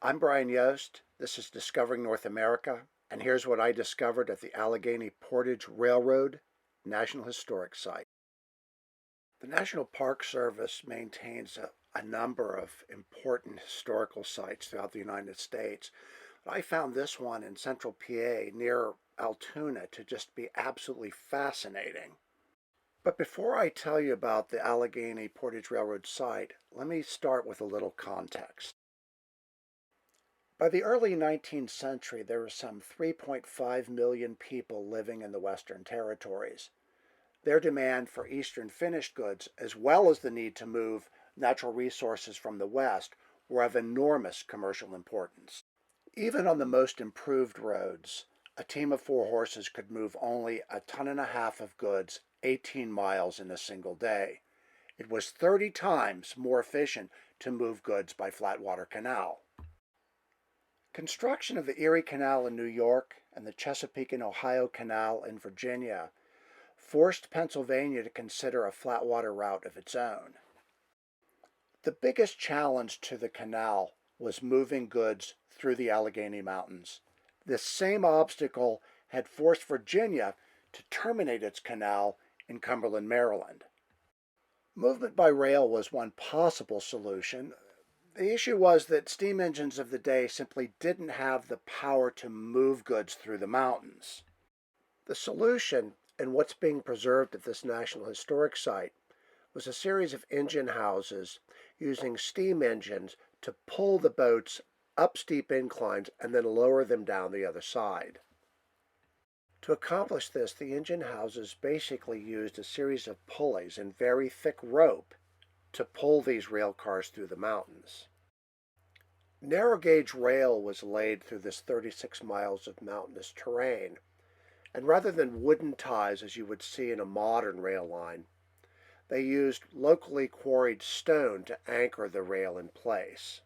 I'm Brian Yost. This is Discovering North America, and here's what I discovered at the Allegheny Portage Railroad National Historic Site. The National Park Service maintains a number of important historical sites throughout the United States. I found this one in central PA near Altoona to just be absolutely fascinating. But before I tell you about the Allegheny Portage Railroad site, let me start with a little context. By the early 19th century, there were some 3.5 million people living in the Western Territories. Their demand for Eastern finished goods, as well as the need to move natural resources from the West, were of enormous commercial importance. Even on the most improved roads, a team of 4 horses could move only 1.5 tons of goods 18 miles in a single day. It was 30 times more efficient to move goods by flatwater canal. Construction of the Erie Canal in New York and the Chesapeake and Ohio Canal in Virginia forced Pennsylvania to consider a flatwater route of its own. The biggest challenge to the canal was moving goods through the Allegheny Mountains. This same obstacle had forced Virginia to terminate its canal in Cumberland, Maryland. Movement by rail was one possible solution. The issue was that steam engines of the day simply didn't have the power to move goods through the mountains. The solution, and what's being preserved at this National Historic Site, was a series of engine houses using steam engines to pull the boats up steep inclines and then lower them down the other side. To accomplish this, the engine houses basically used a series of pulleys and very thick rope to pull these rail cars through the mountains. Narrow gauge rail was laid through this 36 miles of mountainous terrain, and rather than wooden ties as you would see in a modern rail line, they used locally quarried stone to anchor the rail in place.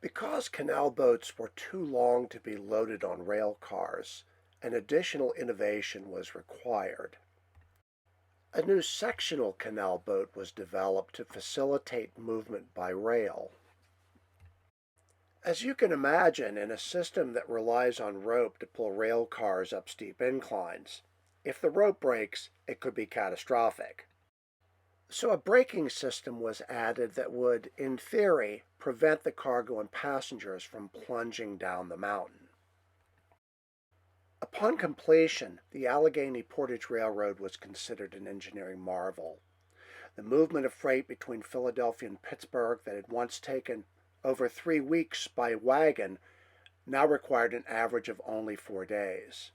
Because canal boats were too long to be loaded on rail cars, an additional innovation was required. A new sectional canal boat was developed to facilitate movement by rail. As you can imagine, in a system that relies on rope to pull rail cars up steep inclines, if the rope breaks, it could be catastrophic. So a braking system was added that would, in theory, prevent the cargo and passengers from plunging down the mountain. Upon completion, the Allegheny Portage Railroad was considered an engineering marvel. The movement of freight between Philadelphia and Pittsburg that had once taken over 3 weeks by wagon now required an average of only 4 days.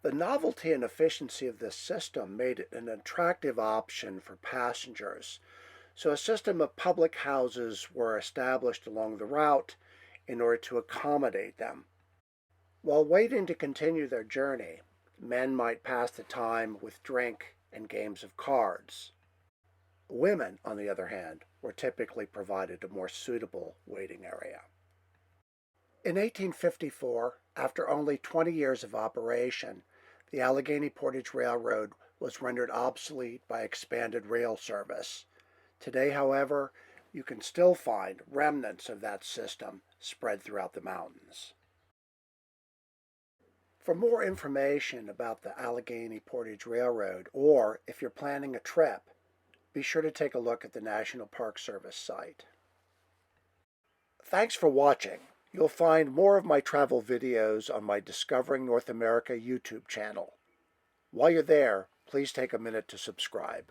The novelty and efficiency of this system made it an attractive option for passengers, so a system of public houses were established along the route in order to accommodate them. While waiting to continue their journey, men might pass the time with drink and games of cards. Women, on the other hand, were typically provided a more suitable waiting area. In 1854, after only 20 years of operation, the Allegheny Portage Railroad was rendered obsolete by expanded rail service. Today, however, you can still find remnants of that system spread throughout the mountains. For more information about the Allegheny Portage Railroad, or if you're planning a trip, be sure to take a look at the National Park Service site. Thanks for watching. You'll find more of my travel videos on my Discovering North America YouTube channel. While you're there, please take a minute to subscribe.